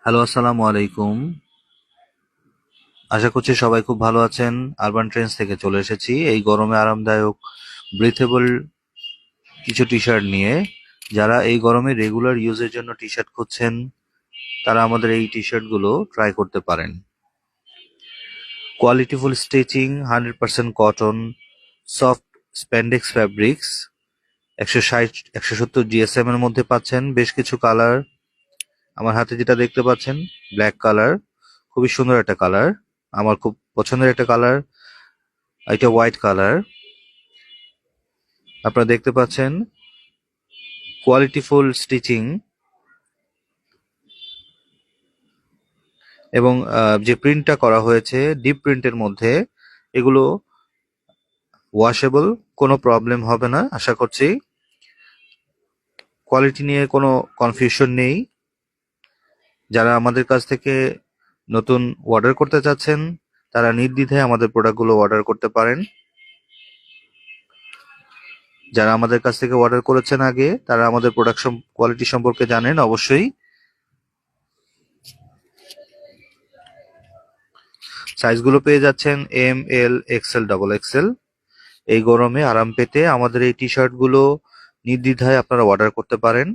Hello, আসসালামু আলাইকুম। আশা করছি সবাই খুব ভালো আছেন। আরবান ট্রেন্ডস থেকে চলে এসেছি এই গরমে আরামদায়ক ব্রিথেবল কিছু টি শার্ট নিয়ে। যারা এই গরমে রেগুলার ইউজের জন্য টি শার্ট খুঁজছেন, তারা আমাদের এই টি শার্টগুলো ট্রাই করতে পারেন। Qualityful stitching, 100% cotton, soft spandex fabrics, 160 170 GSM এর মধ্যে পাচ্ছেন। বেশ কিছু কালার, আমার হাতে যেটা দেখতে পাচ্ছেন ব্ল্যাক কালার, খুবই সুন্দর একটা কালার, আমার খুব পছন্দের একটা কালার। এটা হোয়াইট কালার। আপনারা দেখতে পাচ্ছেন কোয়ালিটিফুল স্টিচিং এবং যে প্রিন্টটা করা হয়েছে ডিপ প্রিন্টের মধ্যে, এগুলো ওয়াশেবল, কোনো প্রবলেম হবে না আশা করছি। কোয়ালিটি নিয়ে কোনো কনফিউশন নেই। যারা আমাদের কাছ থেকে নতুন অর্ডার করতে চাচ্ছেন, তারা নির্দ্বিধায় আমাদের প্রোডাক্টগুলো অর্ডার করতে পারেন। যারা আমাদের কাছ থেকে অর্ডার করেছেন আগে, তারা আমাদের প্রোডাক্ট কোয়ালিটি সম্পর্কে জানেন অবশ্যই। সাইজগুলো পেয়ে যাচ্ছেন এম, এল, এক্সেল, ডবল এক্সেল। এই গরমে আরাম পেতে আমাদের এই টি শার্টগুলো নির্দ্বিধায় আপনারা অর্ডার করতে পারেন।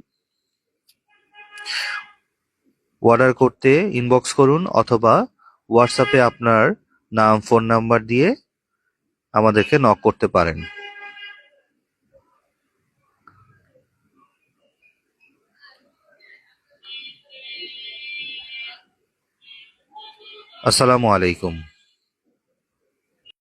অর্ডার করতে ইনবক্স করুন অথবা হোয়াটসঅ্যাপে আপনার নাম, ফোন নাম্বার দিয়ে আমাদেরকে নক করতে পারেন। আসসালামু আলাইকুম।